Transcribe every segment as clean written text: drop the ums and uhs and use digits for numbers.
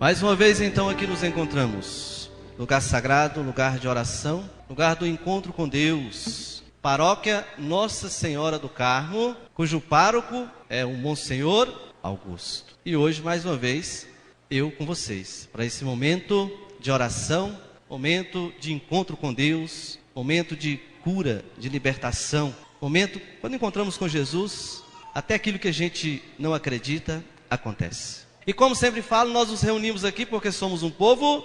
Mais uma vez então aqui nos encontramos, lugar sagrado, lugar de oração, lugar do encontro com Deus, paróquia Nossa Senhora do Carmo, cujo pároco é o Monsenhor Augusto. E hoje mais uma vez eu com vocês, para esse momento de oração, momento de encontro com Deus, momento de cura, de libertação, momento quando encontramos com Jesus, até aquilo que a gente não acredita acontece. E como sempre falo, nós nos reunimos aqui porque somos um povo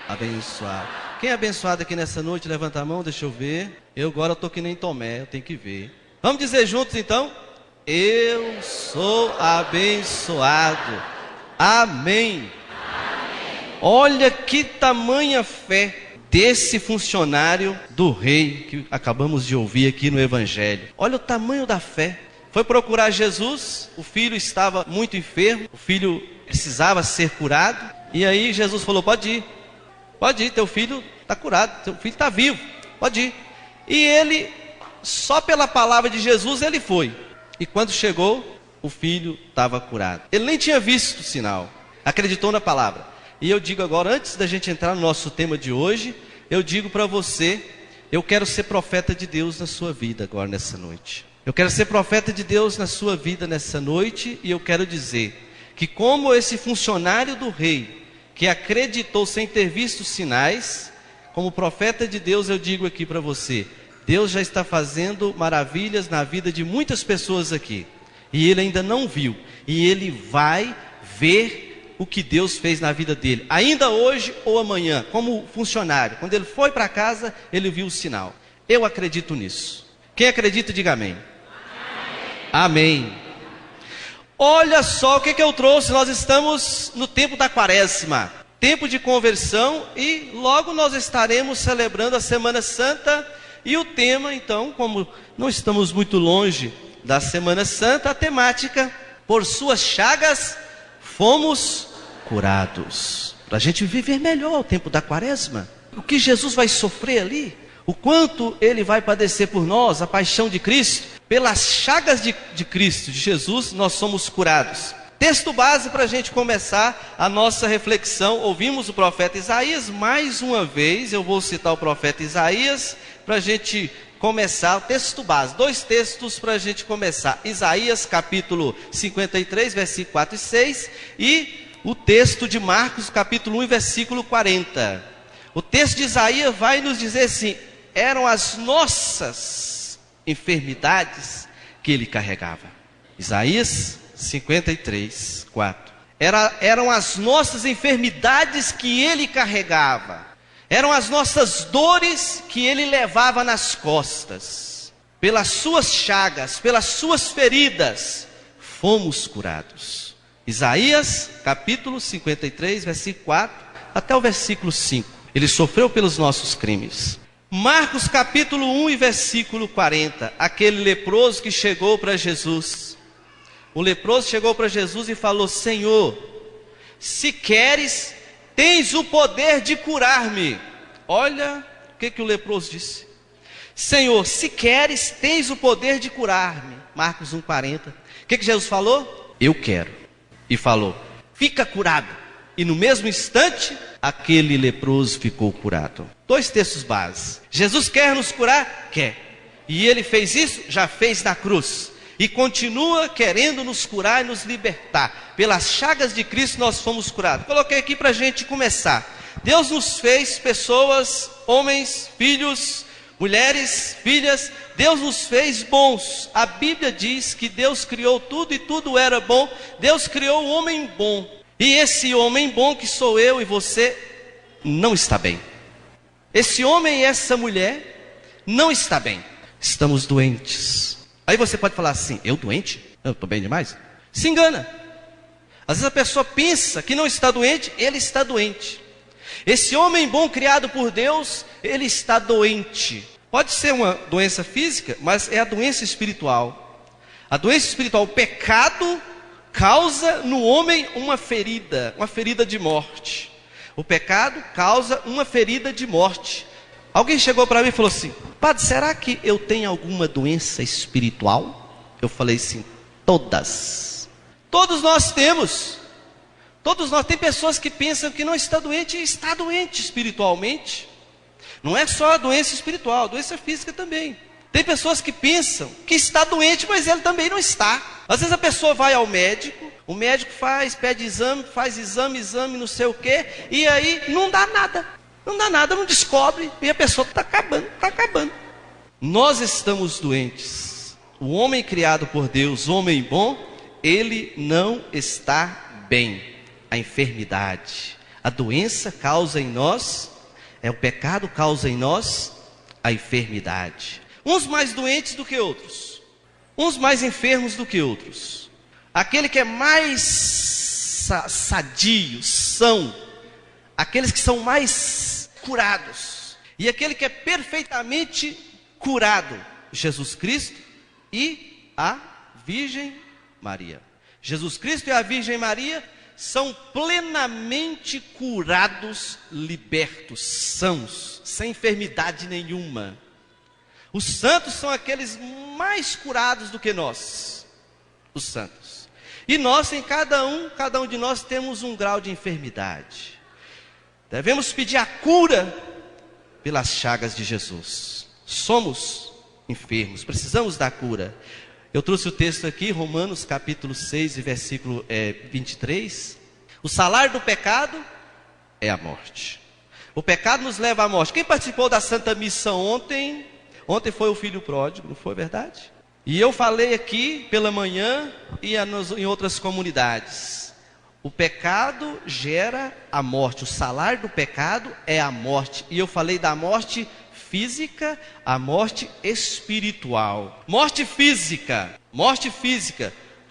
abençoado. Quem é abençoado aqui nessa noite? Levanta a mão, deixa eu ver. Eu agora estou que nem Tomé, eu tenho que ver. Vamos dizer juntos então? Eu sou abençoado. Amém. Olha que tamanha fé desse funcionário do rei que acabamos de ouvir aqui no Evangelho. Olha o tamanho da fé. Foi procurar Jesus, o filho estava muito enfermo, o filho precisava ser curado. E aí Jesus falou, pode ir, teu filho está curado, teu filho está vivo, pode ir. E ele, só pela palavra de Jesus, ele foi. E quando chegou, o filho estava curado. Ele nem tinha visto o sinal, acreditou na palavra. E eu digo agora, antes da gente entrar no nosso tema de hoje, eu digo para você, eu quero ser profeta de Deus na sua vida agora nessa noite. Eu quero ser profeta de Deus na sua vida nessa noite, e eu quero dizer que como esse funcionário do rei, que acreditou sem ter visto sinais, como profeta de Deus eu digo aqui para você, Deus já está fazendo maravilhas na vida de muitas pessoas aqui, e ele ainda não viu, e ele vai ver o que Deus fez na vida dele, ainda hoje ou amanhã, como funcionário, quando ele foi para casa, ele viu o sinal. Eu acredito nisso. Quem acredita, diga amém. Amém. Olha só o que eu trouxe, nós estamos no tempo da quaresma, tempo de conversão, e logo nós estaremos celebrando a Semana Santa, e o tema então, como não estamos muito longe da Semana Santa, a temática, por suas chagas fomos curados, para a gente viver melhor o tempo da quaresma, o que Jesus vai sofrer ali, o quanto ele vai padecer por nós, a paixão de Cristo. Pelas chagas de Cristo, de Jesus, nós somos curados. Texto base para a gente começar a nossa reflexão. Ouvimos o profeta Isaías, mais uma vez eu vou citar o profeta Isaías para a gente começar o texto base. 2 textos para a gente começar. Isaías capítulo 53, versículo 4 e 6, e o texto de Marcos capítulo 1, versículo 40. O texto de Isaías vai nos dizer assim, eram as nossas enfermidades que ele carregava. Isaías 53, 4. Eram as nossas enfermidades que ele carregava. Eram as nossas dores que ele levava nas costas. Pelas suas chagas, pelas suas feridas, fomos curados. Isaías capítulo 53, versículo 4 até o versículo 5. Ele sofreu pelos nossos crimes. Marcos capítulo 1 e versículo 40, aquele leproso que chegou para Jesus. O leproso chegou para Jesus e falou, Senhor, se queres, tens o poder de curar-me. Olha o que o leproso disse. Senhor, se queres, tens o poder de curar-me. Marcos 1, 40. O que Jesus falou? Eu quero. E falou, fica curado. E no mesmo instante, aquele leproso ficou curado. 2 textos básicos. Jesus quer nos curar? Quer. E ele fez isso? Já fez na cruz. E continua querendo nos curar e nos libertar. Pelas chagas de Cristo nós fomos curados. Coloquei aqui para a gente começar. Deus nos fez pessoas, homens, filhos, mulheres, filhas. Deus nos fez bons. A Bíblia diz que Deus criou tudo e tudo era bom. Deus criou o homem bom. E esse homem bom que sou eu e você, não está bem. Esse homem e essa mulher não está bem. Estamos doentes. Aí você pode falar assim, eu doente? Eu estou bem demais? Se engana. Às vezes a pessoa pensa que não está doente, ele está doente. Esse homem bom criado por Deus, ele está doente. Pode ser uma doença física, mas é a doença espiritual. A doença espiritual, o pecado causa no homem uma ferida de morte. O pecado causa uma ferida de morte. Alguém chegou para mim e falou assim, padre, será que eu tenho alguma doença espiritual? Eu falei assim, todas. Todos nós temos. Todos nós, tem pessoas que pensam que não está doente e está doente espiritualmente. Não é só a doença espiritual, a doença física também. Tem pessoas que pensam que está doente, mas ele também não está. Às vezes a pessoa vai ao médico, o médico pede exame, faz exame, não sei o quê, e aí não dá nada. Não dá nada, não descobre, e a pessoa está acabando. Nós estamos doentes. O homem criado por Deus, homem bom, ele não está bem. A enfermidade, a doença causa em nós, o pecado causa em nós a enfermidade. Uns mais doentes do que outros, uns mais enfermos do que outros. Aquele que é mais sadio, são, aqueles que são mais curados, e aquele que é perfeitamente curado, Jesus Cristo e a Virgem Maria. Jesus Cristo e a Virgem Maria são plenamente curados, libertos, sãos, sem enfermidade nenhuma. Os santos são aqueles mais curados do que nós, os santos. E nós, em cada um de nós temos um grau de enfermidade. Devemos pedir a cura pelas chagas de Jesus. Somos enfermos, precisamos da cura. Eu trouxe o texto aqui, Romanos capítulo 6 e versículo 23. O salário do pecado é a morte. O pecado nos leva à morte. Quem participou da Santa Missa ontem? Ontem foi o filho pródigo, não foi verdade? E eu falei aqui pela manhã e em outras comunidades. O pecado gera a morte. O salário do pecado é a morte. E eu falei da morte física, a morte espiritual. Morte física.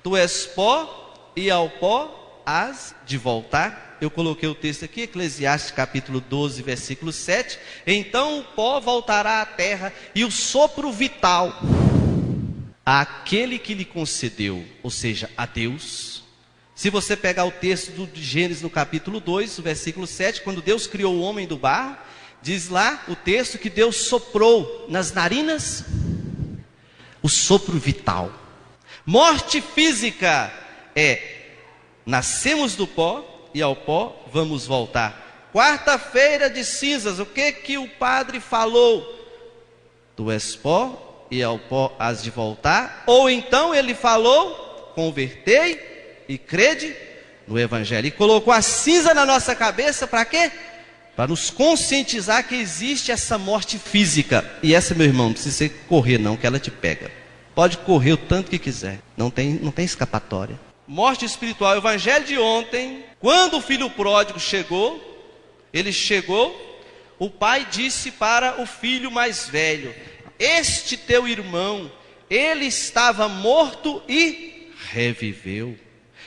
Tu és pó e ao pó hás de voltar. Eu coloquei o texto aqui, Eclesiastes capítulo 12, versículo 7. Então o pó voltará à terra e o sopro vital àquele que lhe concedeu, ou seja, a Deus. Se você pegar o texto de Gênesis no capítulo 2, o versículo 7, quando Deus criou o homem do barro, diz lá o texto que Deus soprou nas narinas o sopro vital. Morte física nascemos do pó e ao pó vamos voltar. Quarta-feira de cinzas, o que o padre falou? Tu és pó e ao pó hás de voltar. Ou então ele falou, convertei e crede no Evangelho. E colocou a cinza na nossa cabeça para quê? Para nos conscientizar que existe essa morte física. E essa, meu irmão, não precisa você correr não, que ela te pega. Pode correr o tanto que quiser, não tem escapatória. Morte espiritual. O evangelho de ontem, quando o filho pródigo chegou, o pai disse para o filho mais velho: este teu irmão, ele estava morto e reviveu.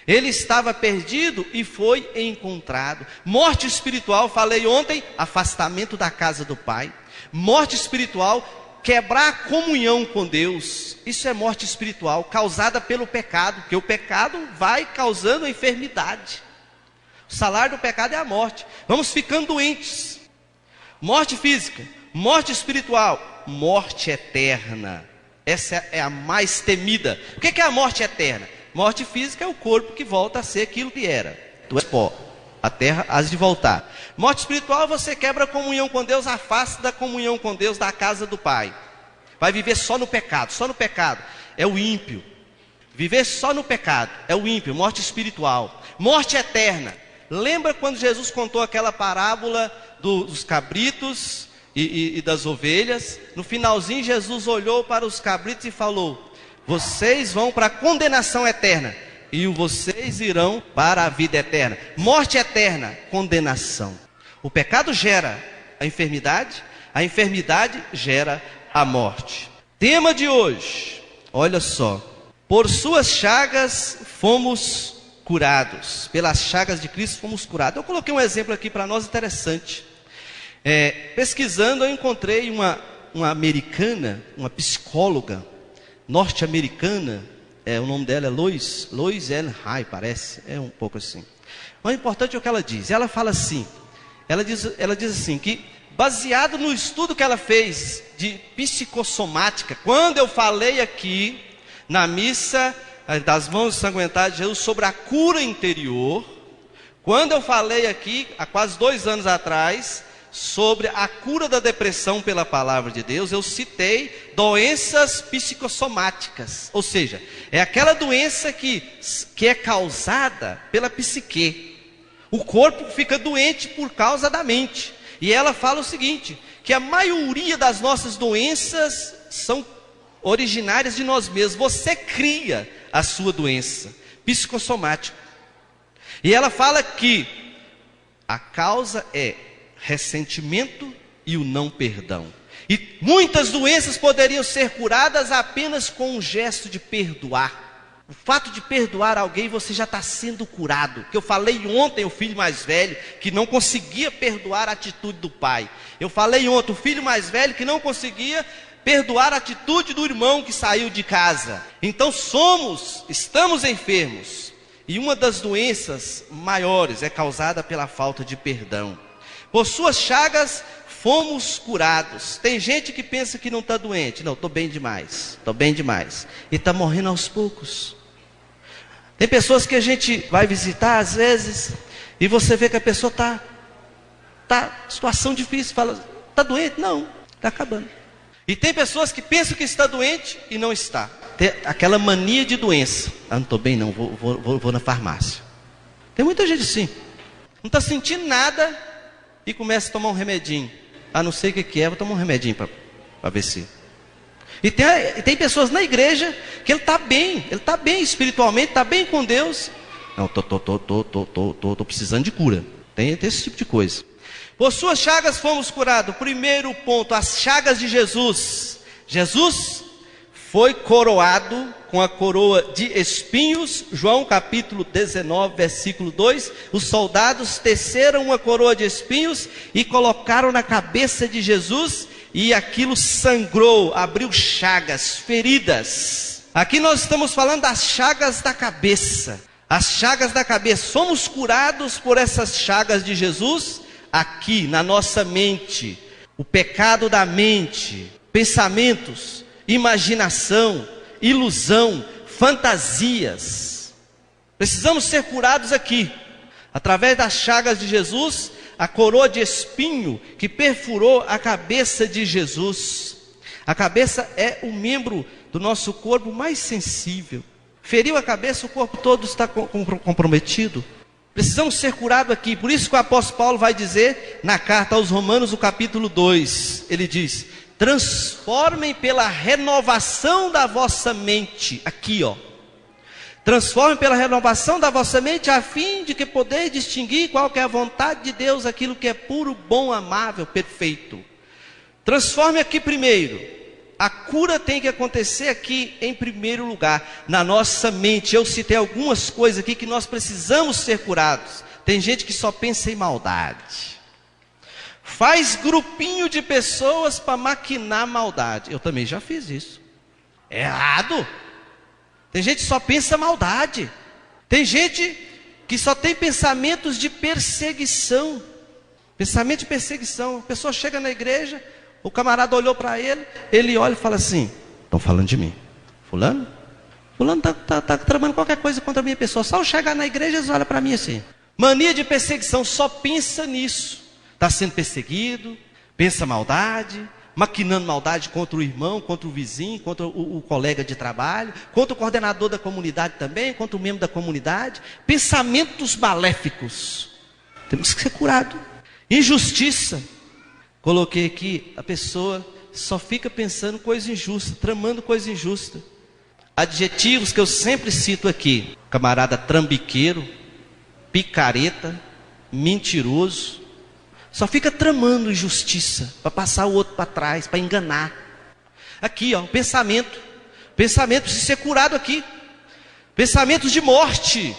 Ele estava perdido e foi encontrado. Morte espiritual, falei ontem, afastamento da casa do Pai. Morte espiritual, quebrar a comunhão com Deus. Isso é morte espiritual, causada pelo pecado, porque o pecado vai causando a enfermidade. O salário do pecado é a morte. Vamos ficando doentes. Morte física, morte espiritual, morte eterna. Essa é a mais temida. O que é a morte eterna? Morte física é o corpo que volta a ser aquilo que era. Tu és pó, a terra hás de voltar. Morte espiritual, você quebra a comunhão com Deus, afasta da comunhão com Deus, da casa do Pai. Vai viver só no pecado, é o ímpio. Viver só no pecado, é o ímpio, morte espiritual. Morte eterna. Lembra quando Jesus contou aquela parábola dos cabritos e das ovelhas? No finalzinho, Jesus olhou para os cabritos e falou: vocês vão para a condenação eterna e vocês irão para a vida eterna. Morte eterna, condenação. O pecado gera a enfermidade gera a morte. Tema de hoje, olha só: por suas chagas fomos curados. Pelas chagas de Cristo fomos curados. Eu coloquei um exemplo aqui para nós interessante. Pesquisando, eu encontrei uma americana, uma psicóloga norte-americana, o nome dela é Lois L. Hay, parece, é um pouco assim. O importante é o que ela diz. Ela fala assim, ela diz assim, que baseado no estudo que ela fez de psicossomática, quando eu falei aqui na missa das mãos ensanguentadas de Jesus sobre a cura interior, Quando eu falei aqui, há quase 2 anos atrás, sobre a cura da depressão pela palavra de Deus, eu citei doenças psicossomáticas, ou seja, é aquela doença que é causada pela psique. O corpo fica doente por causa da mente. E ela fala o seguinte, que a maioria das nossas doenças são originárias de nós mesmos. Você cria a sua doença psicossomática. E ela fala que a causa é ressentimento e o não perdão. E muitas doenças poderiam ser curadas apenas com um gesto de perdoar. O fato de perdoar alguém, você já está sendo curado. Que eu falei ontem, o filho mais velho, que não conseguia perdoar a atitude do pai. Eu falei ontem, o filho mais velho que não conseguia perdoar a atitude do irmão que saiu de casa. Então estamos enfermos. E uma das doenças maiores é causada pela falta de perdão. Por suas chagas fomos curados. Tem gente que pensa que não está doente. Não, estou bem demais. Estou bem demais. E está morrendo aos poucos. Tem pessoas que a gente vai visitar às vezes, e você vê que a pessoa está situação difícil. Fala, está doente? Não, está acabando. E tem pessoas que pensam que está doente e não está. Tem aquela mania de doença. Ah, não estou bem não, vou na farmácia. Tem muita gente assim. Não está sentindo nada e começa a tomar um remedinho. Ah, não sei o que é, vou tomar um remedinho para ver se... E tem pessoas na igreja que ele está bem espiritualmente, está bem com Deus. Não, estou precisando de cura. Tem esse tipo de coisa. Por suas chagas fomos curados. Primeiro ponto, as chagas de Jesus. Jesus foi coroado com a coroa de espinhos. João capítulo 19, versículo 2. Os soldados teceram uma coroa de espinhos e colocaram na cabeça de Jesus. E aquilo sangrou, abriu chagas, feridas. Aqui nós estamos falando das chagas da cabeça. As chagas da cabeça. Somos curados por essas chagas de Jesus. Aqui na nossa mente, o pecado da mente, pensamentos, imaginação, ilusão, fantasias. Precisamos ser curados aqui, através das chagas de Jesus, a coroa de espinho que perfurou a cabeça de Jesus. A cabeça é o membro do nosso corpo mais sensível. Feriu a cabeça, o corpo todo está comprometido. Precisamos ser curados aqui. Por isso que o apóstolo Paulo vai dizer na carta aos Romanos, no capítulo 2, ele diz: transformem pela renovação da vossa mente. Aqui ó, transformem pela renovação da vossa mente, a fim de que podeis distinguir qual que é a vontade de Deus, aquilo que é puro, bom, amável, perfeito. Transforme aqui primeiro. A cura tem que acontecer aqui em primeiro lugar, na nossa mente. Eu citei algumas coisas aqui que nós precisamos ser curados. Tem gente que só pensa em maldade. Faz grupinho de pessoas para maquinar maldade. Eu também já fiz isso. É errado. Tem gente que só pensa maldade. Tem gente que só tem pensamentos de perseguição. Pensamento de perseguição. A pessoa chega na igreja, o camarada olhou para ele, ele olha e fala assim: estão falando de mim. Fulano está tramando qualquer coisa contra a minha pessoa. Só eu chegar na igreja, eles olham para mim assim. Mania de perseguição, só pensa nisso. Está sendo perseguido, pensa maldade, maquinando maldade contra o irmão, contra o vizinho, contra o colega de trabalho, contra o coordenador da comunidade também, contra o membro da comunidade. Pensamentos maléficos. Temos que ser curados. Injustiça. Coloquei aqui, a pessoa só fica pensando coisa injusta, tramando coisa injusta. Adjetivos que eu sempre cito aqui: camarada trambiqueiro, picareta, mentiroso. Só fica tramando injustiça, para passar o outro para trás, para enganar. Aqui ó, pensamento precisa ser curado aqui. Pensamentos de morte.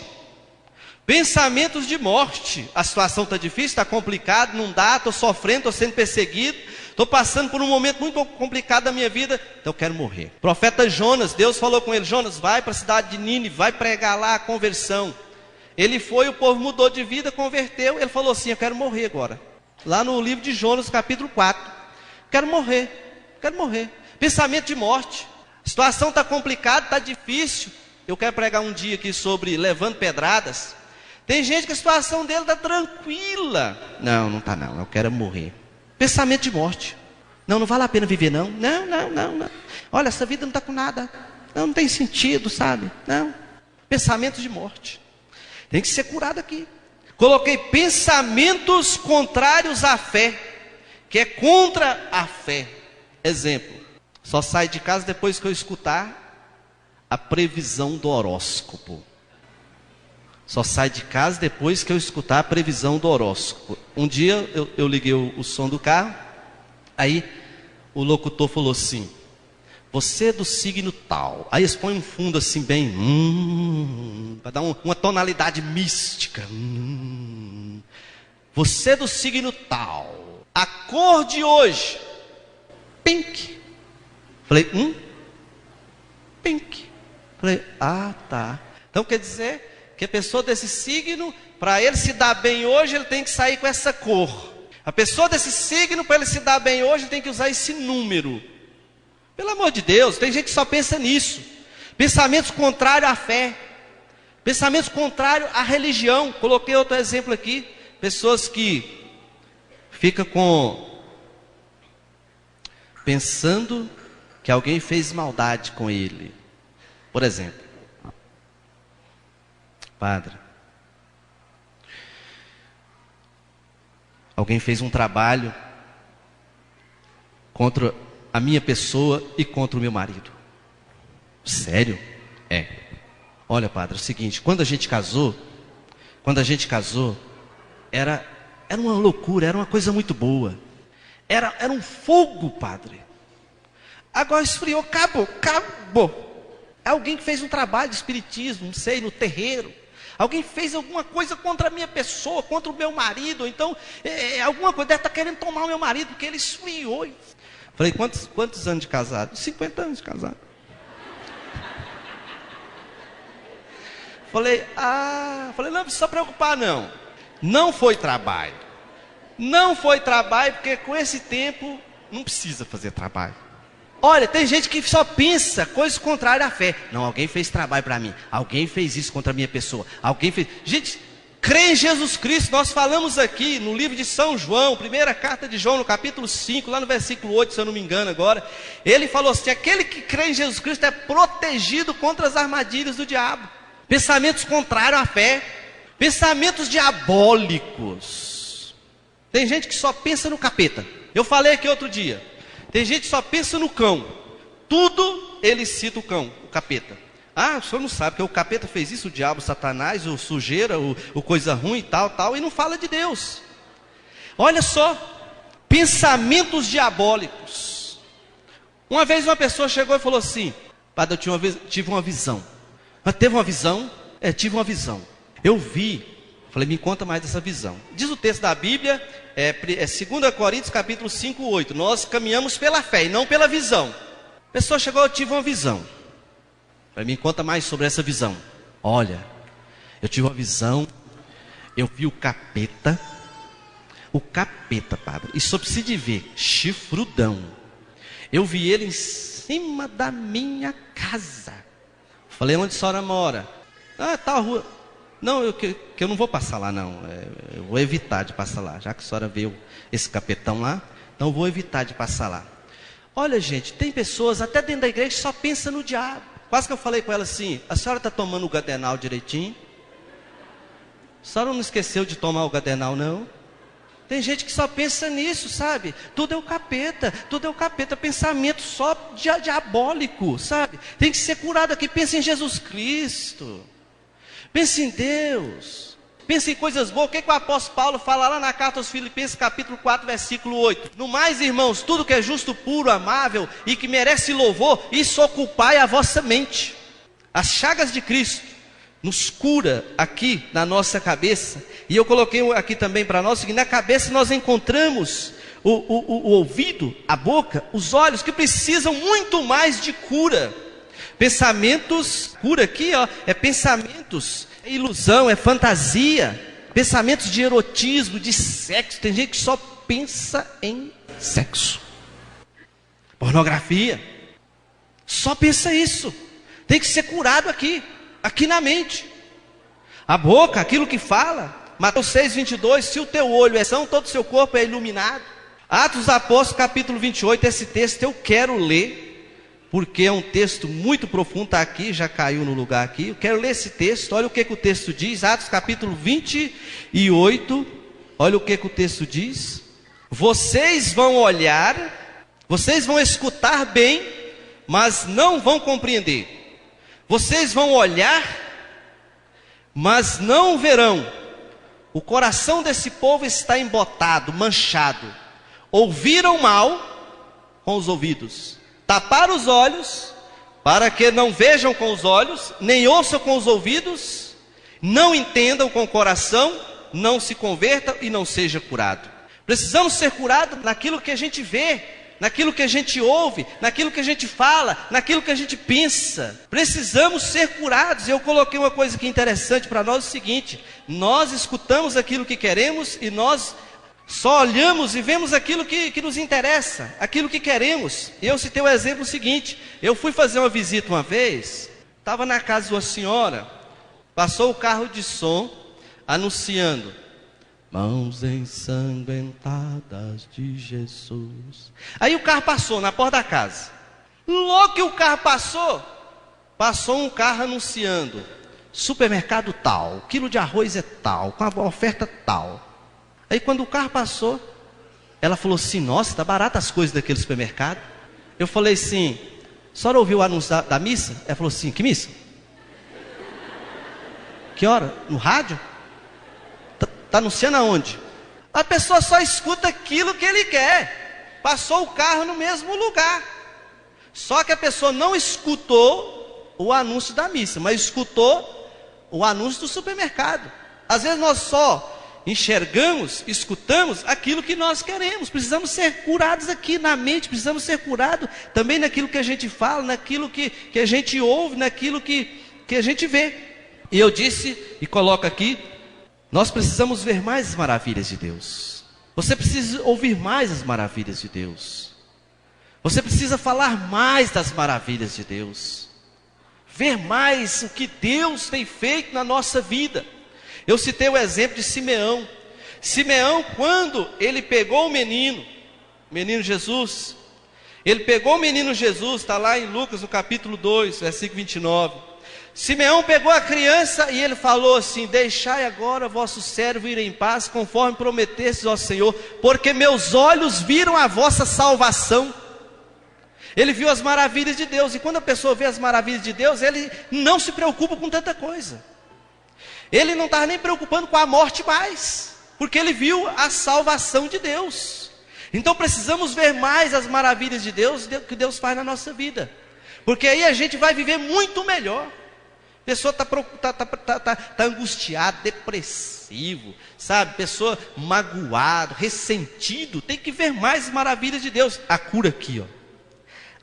Pensamentos de morte. A situação está difícil, está complicada, não dá, estou sofrendo, estou sendo perseguido, estou passando por um momento muito complicado da minha vida, então eu quero morrer. O profeta Jonas, Deus falou com ele: Jonas, vai para a cidade de Nínive, vai pregar lá a conversão. Ele foi, o povo mudou de vida, converteu, ele falou assim: eu quero morrer agora. Lá no livro de Jonas, capítulo 4, quero morrer. Pensamento de morte. A situação está complicada, está difícil. Eu quero pregar um dia aqui sobre levando pedradas. Tem gente que a situação dele está tranquila. Não, não está não, eu quero morrer. Pensamento de morte. Não, não vale a pena viver não. Não. Olha, essa vida não está com nada. Não tem sentido, sabe? Não. Pensamento de morte. Tem que ser curado aqui. Coloquei pensamentos contrários à fé, que é contra a fé. Exemplo, só saio de casa depois que eu escutar a previsão do horóscopo. Só saio de casa depois que eu escutar a previsão do horóscopo. Um dia eu liguei o som do carro, aí o locutor falou assim: você é do signo tal. Aí eles põem um fundo assim bem, para dar uma tonalidade mística. Você é do signo tal. A cor de hoje, pink. Falei, pink. Falei, ah, tá. Então quer dizer que a pessoa desse signo, para ele se dar bem hoje, ele tem que sair com essa cor. A pessoa desse signo, para ele se dar bem hoje, ele tem que usar esse número. Pelo amor de Deus, tem gente que só pensa nisso. Pensamentos contrários à fé. Pensamentos contrários à religião. Coloquei outro exemplo aqui. Pessoas que ficam pensando que alguém fez maldade com ele. Por exemplo, padre, alguém fez um trabalho contra a minha pessoa e contra o meu marido. Sério? É. Olha, padre, é o seguinte, quando a gente casou, era uma loucura, era uma coisa muito boa. Era um fogo, padre. Agora esfriou, acabou. Alguém que fez um trabalho de espiritismo, não sei, no terreiro. Alguém fez alguma coisa contra a minha pessoa, contra o meu marido. Ou então, alguma coisa, deve estar querendo tomar o meu marido, porque ele esfriou. Falei, quantos anos de casado? 50 anos de casado. Falei, não precisa preocupar não. Não foi trabalho. Não foi trabalho, porque com esse tempo não precisa fazer trabalho. Olha, tem gente que só pensa coisas contrárias à fé. Não, alguém fez trabalho para mim. Alguém fez isso contra a minha pessoa. Alguém fez... Gente, crê em Jesus Cristo. Nós falamos aqui no livro de São João, primeira carta de João, no capítulo 5, lá no versículo 8, se eu não me engano agora. Ele falou assim, aquele que crê em Jesus Cristo é protegido contra as armadilhas do diabo. Pensamentos contrários à fé. Pensamentos diabólicos. Tem gente que só pensa no capeta. Eu falei aqui outro dia. Tem gente que só pensa no cão. Tudo ele cita o cão, o capeta. Ah, o senhor não sabe que o capeta fez isso, o diabo, o satanás, o sujeira, o coisa ruim e tal, e não fala de Deus. Olha só, pensamentos diabólicos. Uma vez uma pessoa chegou e falou assim, padre, eu tive uma visão. Mas teve uma visão? Tive uma visão. Eu vi, falei, me conta mais dessa visão. Diz o texto da Bíblia, 2 Coríntios capítulo 5, 8. Nós caminhamos pela fé e não pela visão. A pessoa chegou, eu tive uma visão. Falei, me conta mais sobre essa visão. Olha, eu tive uma visão, eu vi o capeta, padre, e só precisa de ver, chifrudão. Eu vi ele em cima da minha casa. Falei, onde a senhora mora? Tal rua. Não, que eu não vou passar lá não, eu vou evitar de passar lá, já que a senhora viu esse capetão lá, então eu vou evitar de passar lá. Olha gente, tem pessoas até dentro da igreja que só pensam no diabo. Quase que eu falei com ela assim, a senhora está tomando o Gadenal direitinho? A senhora não esqueceu de tomar o Gadenal não? Tem gente que só pensa nisso, sabe? Tudo é o capeta, pensamento só diabólico, sabe? Tem que ser curado aqui, pensa em Jesus Cristo. Pense em Deus, pense em coisas boas. O que o apóstolo Paulo fala lá na carta aos Filipenses, capítulo 4, versículo 8? No mais, irmãos, tudo que é justo, puro, amável e que merece louvor, isso ocupai a vossa mente. As chagas de Cristo nos cura aqui na nossa cabeça. E eu coloquei aqui também para nós, que na cabeça nós encontramos o ouvido, a boca, os olhos, que precisam muito mais de cura. Pensamentos, cura aqui, é pensamentos, é ilusão, é fantasia, pensamentos de erotismo, de sexo. Tem gente que só pensa em sexo, pornografia, só pensa isso. Tem que ser curado aqui na mente. A boca, aquilo que fala. Mateus 6:22, se o teu olho é são, todo o seu corpo é iluminado. Atos dos Apóstolos, capítulo 28, esse texto eu quero ler, porque é um texto muito profundo, está aqui, já caiu no lugar aqui. Eu quero ler esse texto, olha o que o texto diz, Atos capítulo 28, olha o que o texto diz. Vocês vão olhar, vocês vão escutar bem, mas não vão compreender. Vocês vão olhar, mas não verão. O coração desse povo está embotado, manchado. Ouviram mal com os ouvidos, taparam os olhos, para que não vejam com os olhos, nem ouçam com os ouvidos, não entendam com o coração, não se convertam e não seja curado. Precisamos ser curados naquilo que a gente vê, naquilo que a gente ouve, naquilo que a gente fala, naquilo que a gente pensa. Precisamos ser curados. E eu coloquei uma coisa aqui interessante para nós, o seguinte: nós escutamos aquilo que queremos e nós só olhamos e vemos aquilo que nos interessa, aquilo que queremos. E eu citei o exemplo seguinte: eu fui fazer uma visita uma vez, estava na casa de uma senhora, passou o carro de som anunciando: mãos ensanguentadas de Jesus. Aí o carro passou na porta da casa. Logo que o carro passou um carro anunciando: supermercado tal, quilo de arroz é tal, com a oferta tal. Aí quando o carro passou, ela falou assim: nossa, está barato as coisas daquele supermercado. Eu falei assim: a senhora ouviu o anúncio da missa? Ela falou assim: que missa? Que hora? No rádio? Está anunciando aonde? A pessoa só escuta aquilo que ele quer. Passou o carro no mesmo lugar. Só que a pessoa não escutou o anúncio da missa, mas escutou o anúncio do supermercado. Às vezes nós só enxergamos, escutamos aquilo que nós queremos. Precisamos ser curados aqui na mente, precisamos ser curados também naquilo que a gente fala, naquilo que a gente ouve, naquilo que a gente vê. E eu disse, e coloco aqui, nós precisamos ver mais as maravilhas de Deus. Você precisa ouvir mais as maravilhas de Deus. Você precisa falar mais das maravilhas de Deus. Ver mais o que Deus tem feito na nossa vida. Eu citei o exemplo de Simeão. Simeão, quando ele pegou o menino Jesus, ele pegou o menino Jesus, está lá em Lucas no capítulo 2, versículo 29. Simeão pegou a criança e ele falou assim: deixai agora vosso servo ir em paz, conforme prometestes ao Senhor, porque meus olhos viram a vossa salvação. Ele viu as maravilhas de Deus, e quando a pessoa vê as maravilhas de Deus, ele não se preocupa com tanta coisa. Ele não estava nem preocupando com a morte mais, porque ele viu a salvação de Deus. Então precisamos ver mais as maravilhas de Deus, que Deus faz na nossa vida, porque aí a gente vai viver muito melhor. A pessoa está angustiado, depressivo, sabe? Pessoa magoado, ressentido, tem que ver mais maravilhas de Deus. A cura aqui, ó.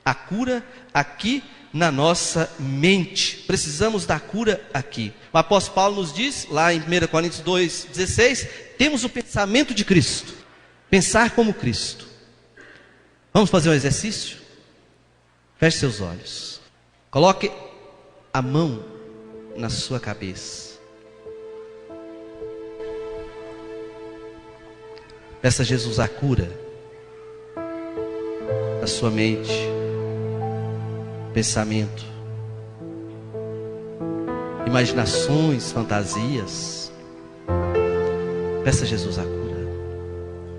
A cura aqui na nossa mente. Precisamos da cura aqui. O apóstolo Paulo nos diz, lá em 1 Coríntios 2,16, temos o pensamento de Cristo. Pensar como Cristo. Vamos fazer um exercício? Feche seus olhos. Coloque a mão na sua cabeça. Peça a Jesus a cura da sua mente, pensamento, imaginações, fantasias. Peça a Jesus a cura.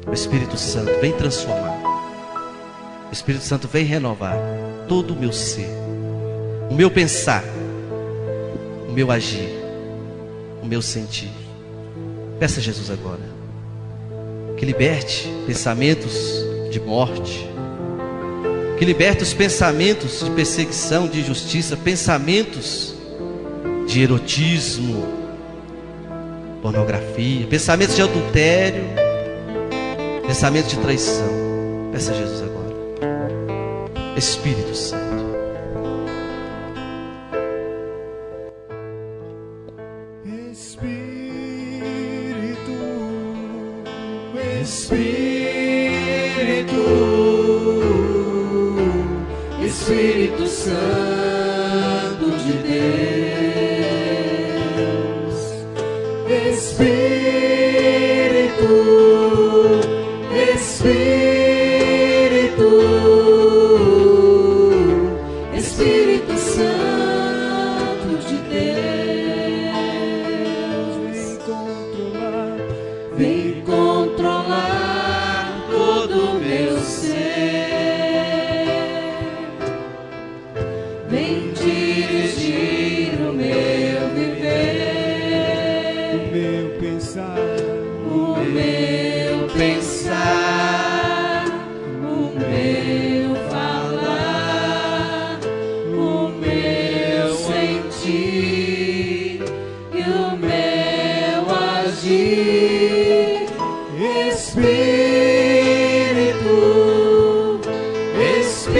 O Espírito Santo vem transformar. O Espírito Santo vem renovar todo o meu ser, o meu pensar, o meu agir, o meu sentir. Peça a Jesus agora que liberte pensamentos de morte, que liberte os pensamentos de perseguição, de injustiça, pensamentos de erotismo, pornografia, pensamentos de adultério, pensamentos de traição. Peça a Jesus agora. Espírito Santo. Espírito Santo de Deus, vem controlar todo o meu ser, vem dirigir o meu viver, o meu pensar, o meu falar, o meu sentir e o meu agir. Espírito, Espírito,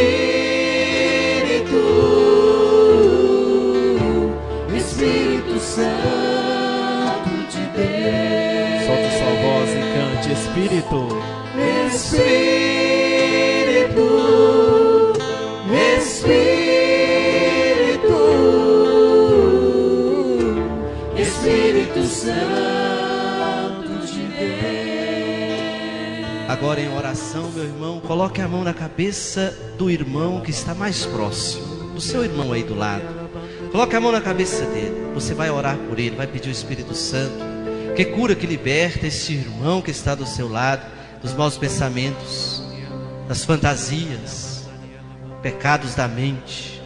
Espírito Santo de Deus. Solte sua voz e cante: Espírito, Espírito, Espírito, Espírito Santo de Deus. Agora em oração, meu irmão, coloque a mão na cabeça do irmão que está mais próximo, do seu irmão aí do lado. Coloque a mão na cabeça dele. Você vai orar por ele, vai pedir o Espírito Santo, que cura, que liberta esse irmão que está do seu lado, dos maus pensamentos, das fantasias, pecados da mente,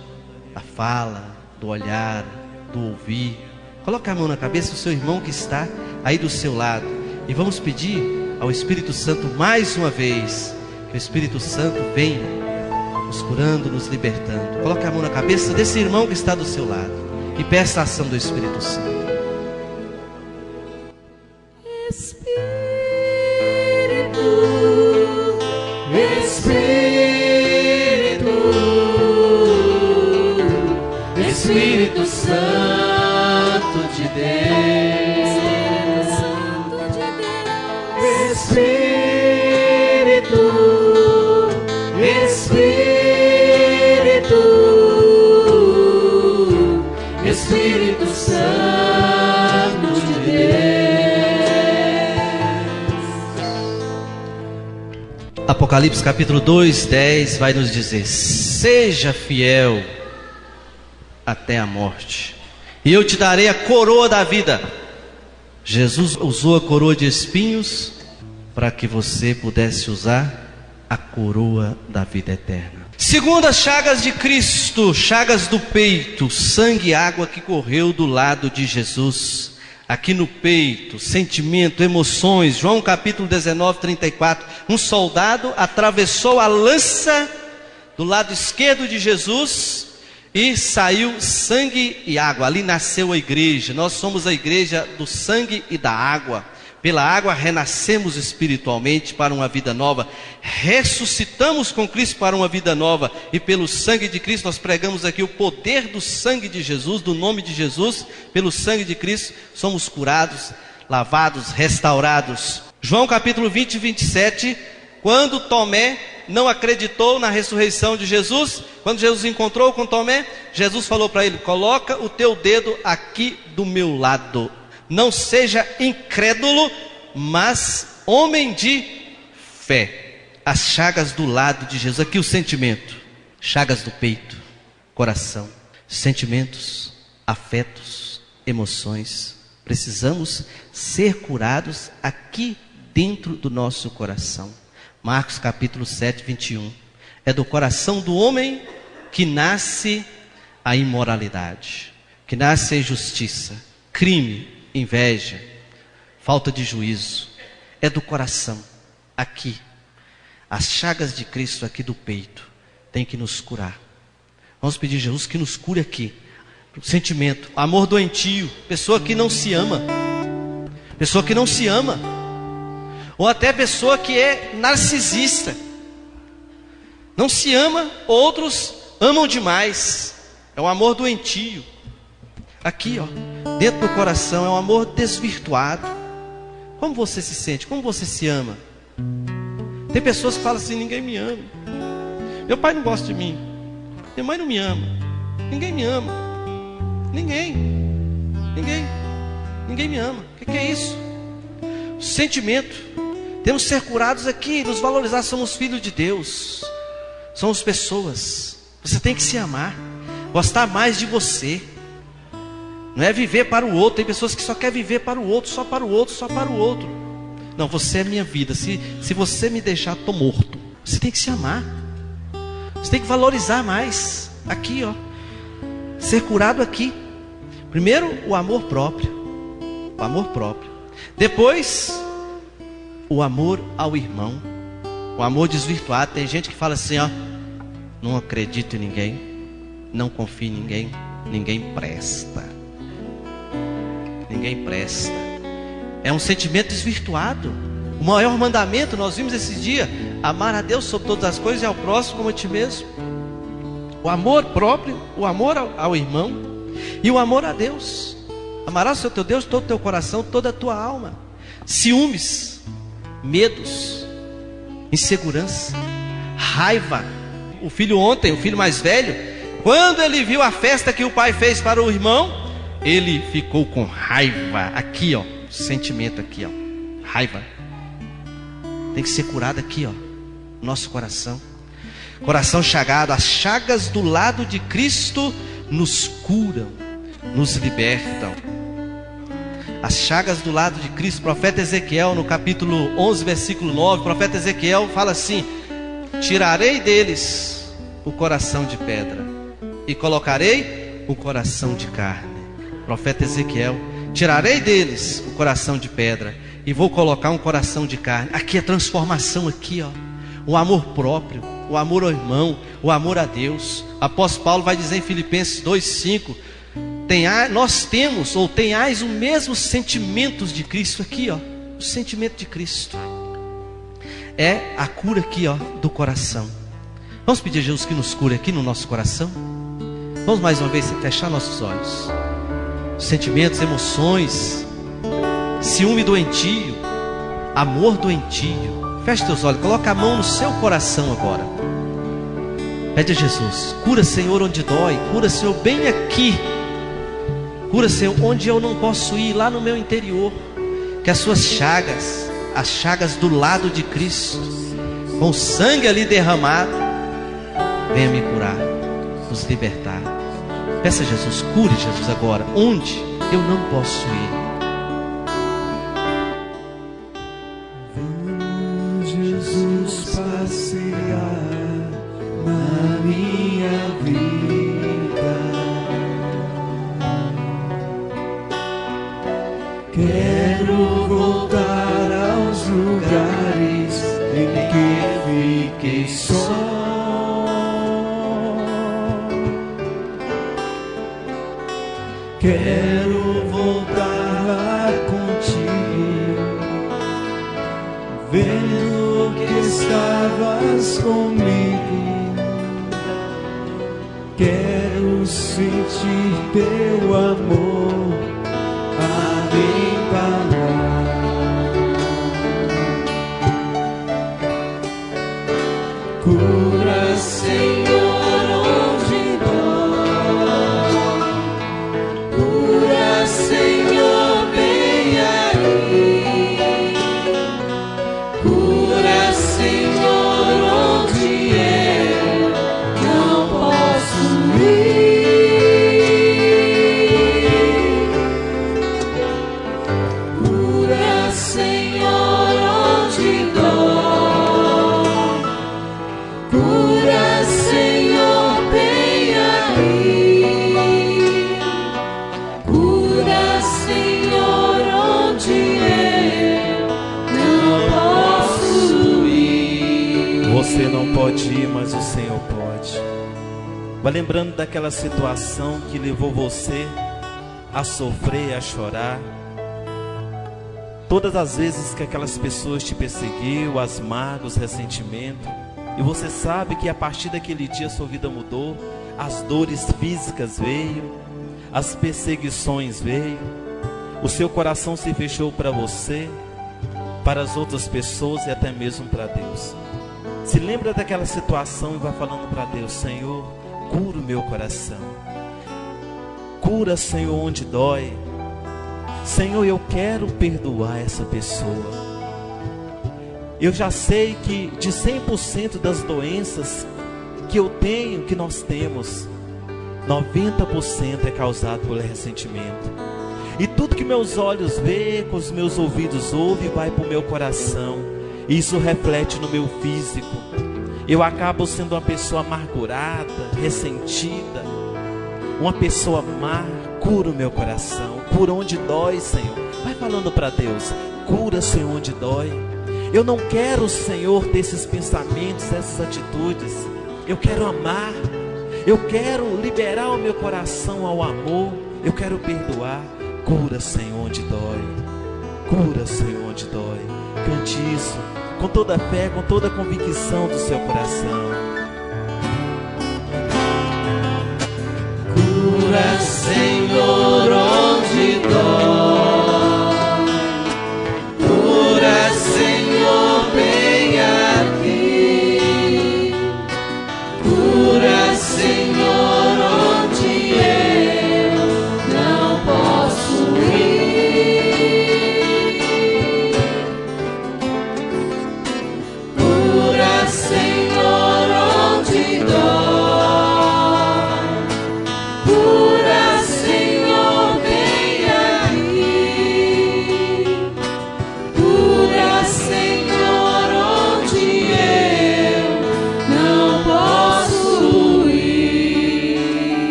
da fala, do olhar, do ouvir. Coloque a mão na cabeça do seu irmão que está aí do seu lado. E vamos pedir ao Espírito Santo mais uma vez, que o Espírito Santo venha nos curando, nos libertando. Coloque a mão na cabeça desse irmão que está do seu lado e peça a ação do Espírito Santo. Espírito, Espírito, Espírito Santo de Deus, Espírito, Espírito, Espírito Santo de Deus. Apocalipse capítulo 2, 10 vai nos dizer: seja fiel até a morte, e eu te darei a coroa da vida. Jesus usou a coroa de espinhos para que você pudesse usar a coroa da vida eterna. Segundo as chagas de Cristo, chagas do peito, sangue e água que correu do lado de Jesus, aqui no peito, sentimento, emoções. João capítulo 19, 34. Um soldado atravessou a lança do lado esquerdo de Jesus e saiu sangue e água. Ali nasceu a igreja. Nós somos a igreja do sangue e da água. Pela água renascemos espiritualmente para uma vida nova, ressuscitamos com Cristo para uma vida nova, e pelo sangue de Cristo nós pregamos aqui o poder do sangue de Jesus, do nome de Jesus. Pelo sangue de Cristo somos curados, lavados, restaurados. João capítulo 20, 27, quando Tomé não acreditou na ressurreição de Jesus, quando Jesus encontrou com Tomé, Jesus falou para ele: coloca o teu dedo aqui do meu lado. Não seja incrédulo, mas homem de fé. As chagas do lado de Jesus. Aqui o sentimento. Chagas do peito, coração, sentimentos, afetos, emoções. Precisamos ser curados aqui dentro do nosso coração. Marcos capítulo 7, 21. É do coração do homem que nasce a imoralidade, que nasce a injustiça, crime, inveja, falta de juízo. É do coração, aqui. As chagas de Cristo aqui do peito tem que nos curar. Vamos pedir a Jesus que nos cure aqui. Sentimento, amor doentio, pessoa que não se ama, pessoa que não se ama, ou até pessoa que é narcisista, não se ama, outros amam demais. É um amor doentio. Aqui, ó, dentro do coração, é um amor desvirtuado. Como você se sente? Como você se ama? Tem pessoas que falam assim: ninguém me ama, meu pai não gosta de mim, minha mãe não me ama, ninguém me ama, ninguém me ama. O que é isso? Sentimento. Temos que ser curados aqui, nos valorizar. Somos filhos de Deus, somos pessoas. Você tem que se amar, gostar mais de você. Não é viver para o outro. Tem pessoas que só querem viver para o outro, só para o outro, só para o outro. Não, você é minha vida. Se você me deixar, estou morto. Você tem que se amar. Você tem que valorizar mais. Aqui, ó. Ser curado aqui. Primeiro, o amor próprio. O amor próprio. Depois, o amor ao irmão. O amor desvirtuado. Tem gente que fala assim, ó: não acredito em ninguém, não confio em ninguém, ninguém presta. Ninguém presta. É um sentimento desvirtuado. O maior mandamento, nós vimos esses dias: amar a Deus sobre todas as coisas e ao próximo como a ti mesmo. O amor próprio, o amor ao irmão e o amor a Deus. Amarás o teu Deus todo o teu coração, toda a tua alma. Ciúmes, medos, insegurança, raiva. O filho ontem, o filho mais velho, quando ele viu a festa que o pai fez para o irmão, ele ficou com raiva. Aqui, ó, sentimento aqui, ó, raiva. Tem que ser curado aqui, ó, nosso coração. Coração chagado. As chagas do lado de Cristo nos curam, nos libertam. As chagas do lado de Cristo. O profeta Ezequiel, no capítulo 11, versículo 9, o profeta Ezequiel fala assim: tirarei deles o coração de pedra e colocarei o coração de carne. Profeta Ezequiel: tirarei deles o coração de pedra e vou colocar um coração de carne. Aqui é transformação, aqui, ó. O amor próprio, o amor ao irmão, o amor a Deus. Apóstolo Paulo vai dizer em Filipenses 2,5: nós temos, ou tenhais, os mesmos sentimentos de Cristo. Aqui, ó, o sentimento de Cristo é a cura aqui, ó, do coração. Vamos pedir a Jesus que nos cure aqui no nosso coração. Vamos mais uma vez fechar nossos olhos. Sentimentos, emoções, ciúme doentio, amor doentio. Feche teus olhos, coloca a mão no seu coração agora. Pede a Jesus: cura, Senhor, onde dói. Cura, Senhor, bem aqui. Cura, Senhor, onde eu não posso ir, lá no meu interior. Que as suas chagas, as chagas do lado de Cristo, com o sangue ali derramado, venha me curar, nos libertar. Peça a Jesus: cure, Jesus, agora onde eu não posso ir. Vamos, Jesus, passear na minha vida. Quero voltar aos lugares em que fiquei só. Quero voltar lá contigo, vendo que estavas comigo. Quero sentir teu amor a me embalar. Cura, Senhor, onde dói. Cura, Senhor, bem aí. Cura, Senhor, onde eu não posso ir. Cura, Senhor, onde dói. Cura, Senhor, bem aí. Cura, Senhor, onde eu não posso ir. Você não pode ir, mas o Senhor pode. Vai lembrando daquela situação que levou você a sofrer, a chorar. Todas as vezes que aquelas pessoas te perseguiram, as mágoas, ressentimento. E você sabe que a partir daquele dia sua vida mudou. As dores físicas veio, as perseguições veio. O seu coração se fechou para você, para as outras pessoas e até mesmo para Deus. Se lembra daquela situação e vai falando para Deus: Senhor, cura o meu coração. Cura, Senhor, onde dói. Senhor, eu quero perdoar essa pessoa. Eu já sei que de 100% das doenças que eu tenho, que nós temos, 90% é causado pelo ressentimento. E tudo que meus olhos veem, que os meus ouvidos ouvem e vai para o meu coração. Isso reflete no meu físico. Eu acabo sendo uma pessoa amargurada, ressentida, uma pessoa má. Cura o meu coração, cura onde dói, Senhor. Vai falando para Deus, cura, Senhor, onde dói. Eu não quero, Senhor, ter esses pensamentos, essas atitudes. Eu quero amar, eu quero liberar o meu coração ao amor, eu quero perdoar. Cura, Senhor, onde dói. Cura, Senhor, onde dói. Cante isso com toda a fé, com toda a convicção do seu coração. Cura, Senhor, onde dói. Cura, Senhor, bem aqui. Cura, Senhor, onde eu não posso ir. Cura, Senhor, onde dói.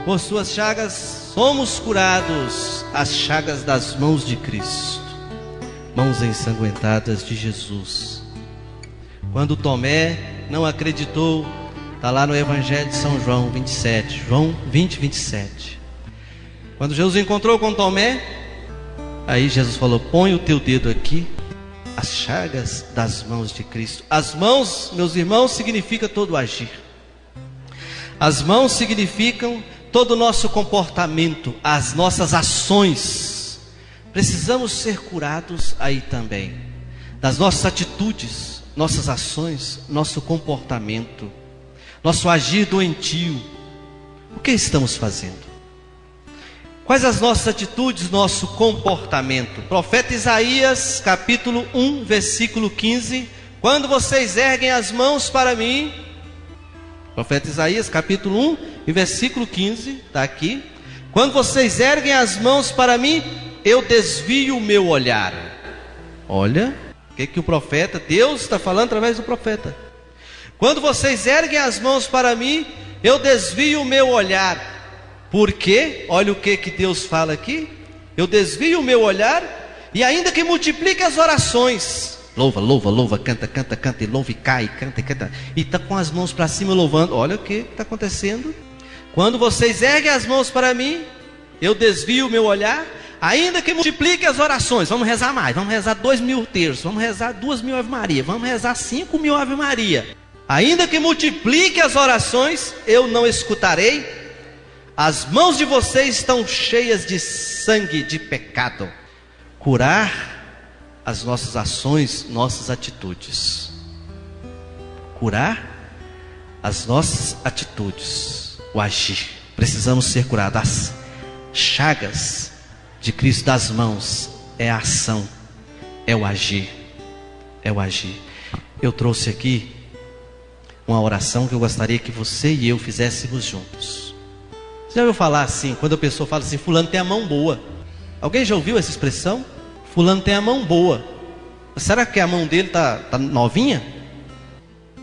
Por suas chagas somos curados, as chagas das mãos de Cristo, mãos ensanguentadas de Jesus. Quando Tomé não acreditou, está lá no Evangelho de São João 27, João 20, 27. Quando Jesus encontrou com Tomé, aí Jesus falou: põe o teu dedo aqui, as chagas das mãos de Cristo. As mãos, meus irmãos, significa todo agir. As mãos significam todo o nosso comportamento, as nossas ações. Precisamos ser curados aí também, das nossas atitudes, nossas ações, nosso comportamento, nosso agir doentio. O que estamos fazendo? Quais as nossas atitudes, nosso comportamento? Profeta Isaías, capítulo 1, versículo 15. Quando vocês erguem as mãos para mim, profeta Isaías, capítulo 1, e versículo 15, está aqui. Quando vocês erguem as mãos para mim, eu desvio o meu olhar. Olha, o que o profeta, Deus está falando através do profeta. Quando vocês erguem as mãos para mim, eu desvio o meu olhar. Por quê? Olha o que Deus fala aqui. Eu desvio o meu olhar, e ainda que multiplique as orações. Louva, louva, louva, canta, canta, canta, e louva e cai, canta e canta. E está com as mãos para cima louvando. Olha o que está acontecendo. Quando vocês erguem as mãos para mim, eu desvio o meu olhar, ainda que multiplique as orações. Vamos rezar mais, vamos rezar 2.000 terços, vamos rezar 2.000 Ave Maria, vamos rezar 5.000 Ave Maria. Ainda que multiplique as orações, eu não escutarei. As mãos de vocês estão cheias de sangue, de pecado. Curar as nossas ações, nossas atitudes. Curar as nossas atitudes, o agir. Precisamos ser curados. As chagas de Cristo das mãos é a ação, é o agir, é o agir. Eu trouxe aqui uma oração que eu gostaria que você e eu fizéssemos juntos. Você já ouviu falar assim, quando a pessoa fala assim: fulano tem a mão boa? Alguém já ouviu essa expressão? Fulano tem a mão boa. Será que a mão dele tá novinha?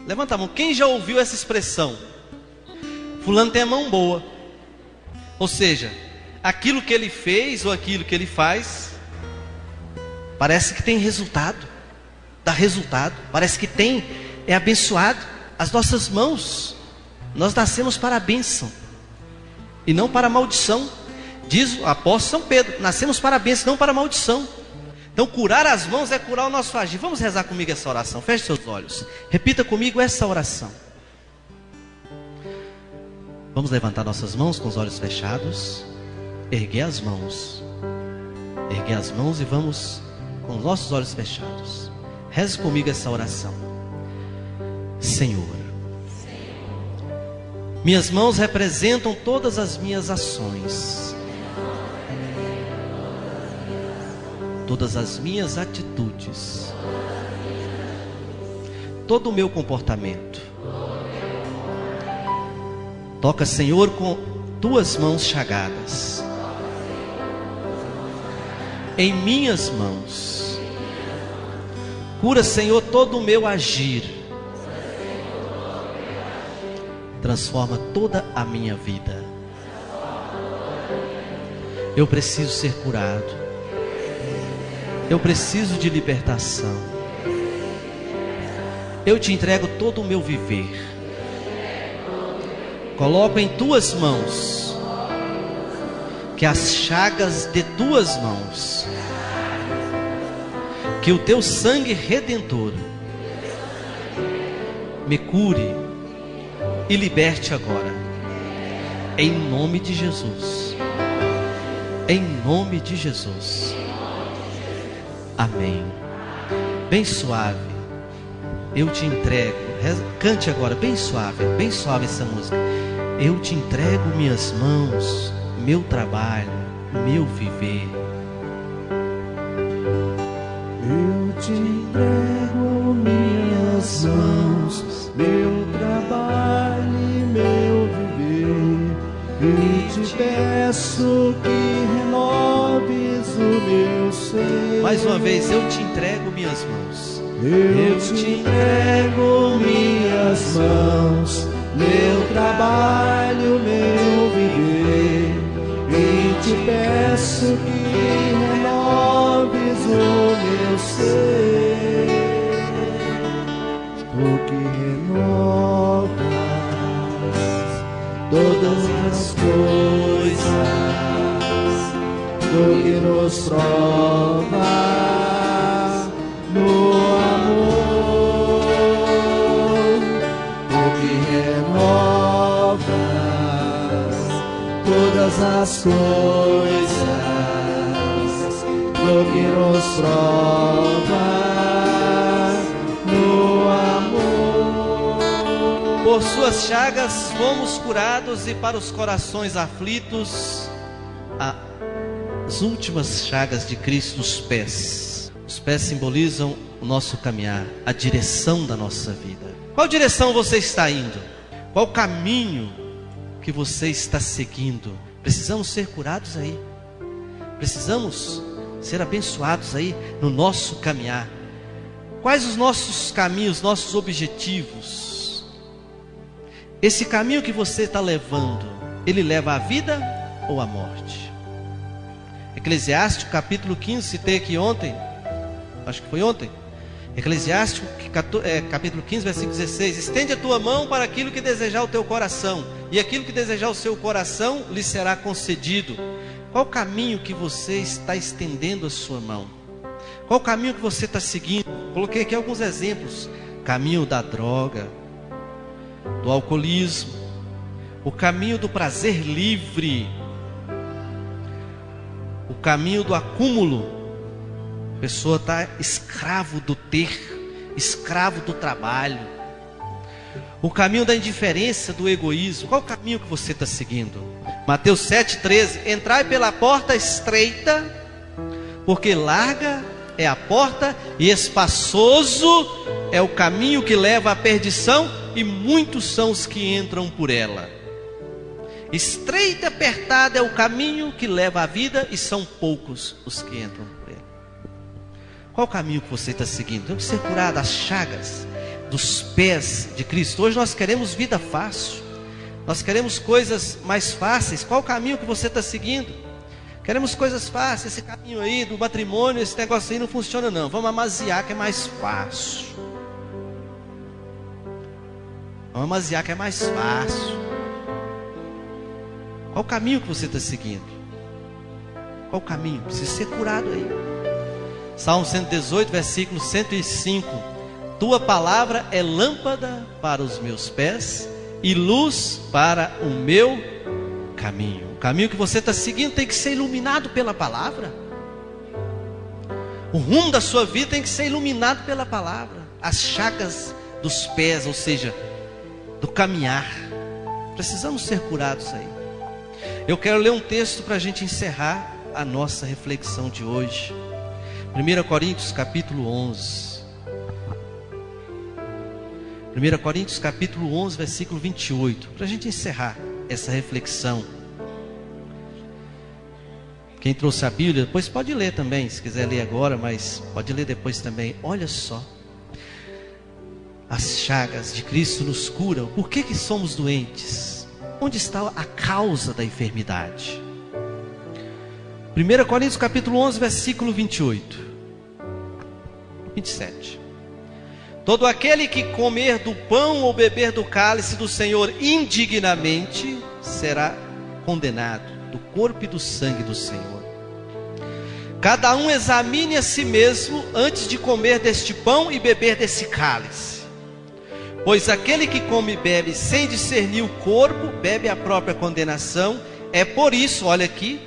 Levanta a mão. Quem já ouviu essa expressão? Fulano tem a mão boa. Ou seja, aquilo que ele fez ou aquilo que ele faz parece que tem resultado, dá resultado, parece que é abençoado. As nossas mãos, nós nascemos para a bênção e não para a maldição. Diz o apóstolo São Pedro: nascemos para a bênção, não para a maldição. Então curar as mãos é curar o nosso agir. Vamos rezar comigo essa oração. Feche seus olhos, repita comigo essa oração. Vamos levantar nossas mãos com os olhos fechados, erguer as mãos e vamos com os nossos olhos fechados. Reze comigo essa oração. Senhor, minhas mãos representam todas as minhas ações, todas as minhas atitudes, todo o meu comportamento. Toca, Senhor, com tuas mãos chagadas em minhas mãos. Cura, Senhor, todo o meu agir. Transforma toda a minha vida. Eu preciso ser curado. Eu preciso de libertação. Eu te entrego todo o meu viver. Coloco em tuas mãos, que as chagas de tuas mãos, que o teu sangue redentor me cure e liberte agora, em nome de Jesus. Em nome de Jesus. Amém. Bem suave. Eu te entrego. Cante agora, bem suave essa música. Eu te entrego minhas mãos, meu trabalho, meu viver. Eu te entrego minhas mãos, meu trabalho e meu viver. E te peço que renoves o meu ser. Mais uma vez, eu te entrego minhas mãos. Eu te entrego minhas mãos, meu trabalho, meu viver. E te peço que renoves o meu ser. Tu que renovas todas as coisas, tu que nos prova no amor, tu que renovas todas as coisas, tu que nos prova no amor. Por suas chagas fomos curados, e para os corações aflitos, as últimas chagas de Cristo, os pés. Os pés simbolizam o nosso caminhar, a direção da nossa vida. Qual direção você está indo? Qual caminho que você está seguindo? Precisamos ser curados aí. Precisamos ser abençoados aí no nosso caminhar. Quais os nossos caminhos, nossos objetivos? Esse caminho que você está levando, ele leva à vida ou à morte? Eclesiástico capítulo 15, citei aqui ontem. Acho que foi ontem. Eclesiástico capítulo 15, versículo 16. Estende a tua mão para aquilo que desejar o teu coração, e aquilo que desejar o seu coração lhe será concedido. Qual o caminho que você está estendendo a sua mão? Qual o caminho que você está seguindo? Coloquei aqui alguns exemplos. Caminho da droga, do alcoolismo, o caminho do prazer livre, o caminho do acúmulo. A pessoa está escravo do ter, escravo do trabalho. O caminho da indiferença, do egoísmo. Qual o caminho que você está seguindo? Mateus 7,13. Entrai pela porta estreita, porque larga é a porta e espaçoso é o caminho que leva à perdição, e muitos são os que entram por ela. Estreita e apertada é o caminho que leva à vida, e são poucos os que entram por ela. Qual o caminho que você está seguindo? Tem que ser curado das chagas dos pés de Cristo. Hoje nós queremos vida fácil, nós queremos coisas mais fáceis. Qual o caminho que você está seguindo? Queremos coisas fáceis. Esse caminho aí do matrimônio, esse negócio aí não funciona não. Vamos amaziar que é mais fácil. Vamos amaziar que é mais fácil. Qual o caminho que você está seguindo? Qual o caminho? Precisa ser curado aí. Salmo 118, versículo 105. Tua palavra é lâmpada para os meus pés e luz para o meu caminho. O caminho que você está seguindo tem que ser iluminado pela palavra. O rumo da sua vida tem que ser iluminado pela palavra. As chagas dos pés, ou seja, do caminhar. Precisamos ser curados aí. Eu quero ler um texto para a gente encerrar a nossa reflexão de hoje. 1 Coríntios capítulo 11. 1 Coríntios capítulo 11, versículo 28. Para a gente encerrar essa reflexão. Quem trouxe a Bíblia, depois pode ler também, se quiser ler agora, mas pode ler depois também. Olha só, as chagas de Cristo nos curam. Por que somos doentes? Onde está a causa da enfermidade? 1 Coríntios capítulo 11, versículo 28, 27. Todo aquele que comer do pão ou beber do cálice do Senhor indignamente será condenado do corpo e do sangue do Senhor. Cada um examine a si mesmo antes de comer deste pão e beber desse cálice. Pois aquele que come e bebe sem discernir o corpo, bebe a própria condenação. É por isso, olha aqui,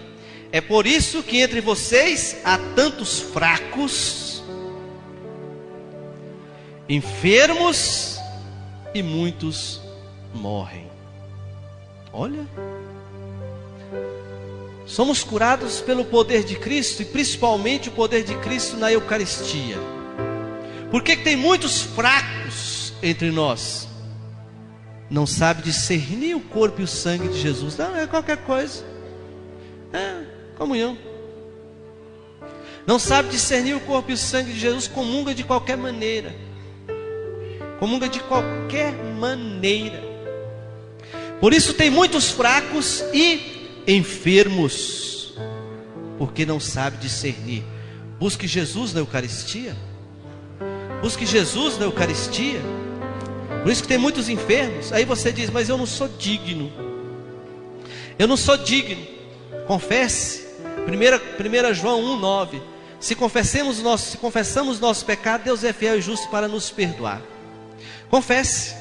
é por isso que entre vocês há tantos fracos, enfermos e muitos morrem. Olha, somos curados pelo poder de Cristo, e principalmente o poder de Cristo na Eucaristia. Por que tem muitos fracos entre nós? Não sabe discernir o corpo e o sangue de Jesus. Não, é qualquer coisa, é comunhão. Não sabe discernir o corpo e o sangue de Jesus, comunga de qualquer maneira. Comunga de qualquer maneira. Por isso tem muitos fracos e enfermos, porque não sabe discernir. Busque Jesus na Eucaristia. Busque Jesus na Eucaristia. Por isso que tem muitos enfermos. Aí você diz, mas eu não sou digno. Eu não sou digno. Confesse. 1 João 1,9. Se confessamos nosso pecado, Deus é fiel e justo para nos perdoar. Confesse.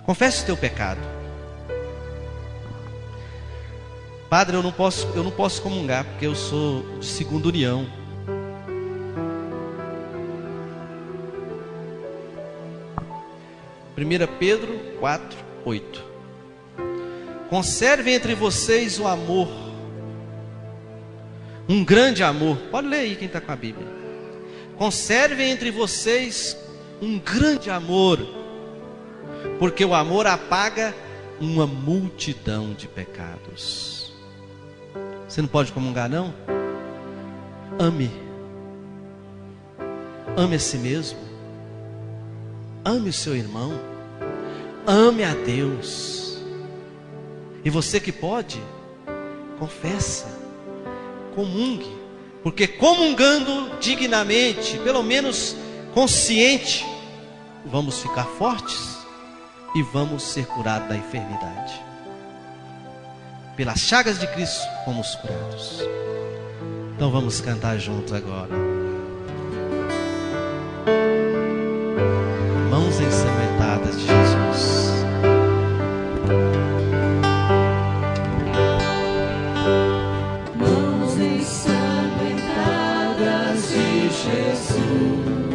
Confesse o teu pecado. Padre, eu não posso comungar porque eu sou de segunda união. Primeira Pedro 4:8. Conserve entre vocês o amor, um grande amor. Pode ler aí quem está com a Bíblia. Conserve entre vocês um grande amor, porque o amor apaga uma multidão de pecados. Você não pode comungar, não? Ame. Ame a si mesmo. Ame o seu irmão. Ame a Deus. E você que pode, confessa. Comungue. Porque comungando dignamente, pelo menos consciente, vamos ficar fortes e vamos ser curados da enfermidade. Pelas chagas de Cristo fomos curados. Então vamos cantar juntos agora. Mãos ensanguentadas de Jesus. Mãos ensanguentadas de Jesus.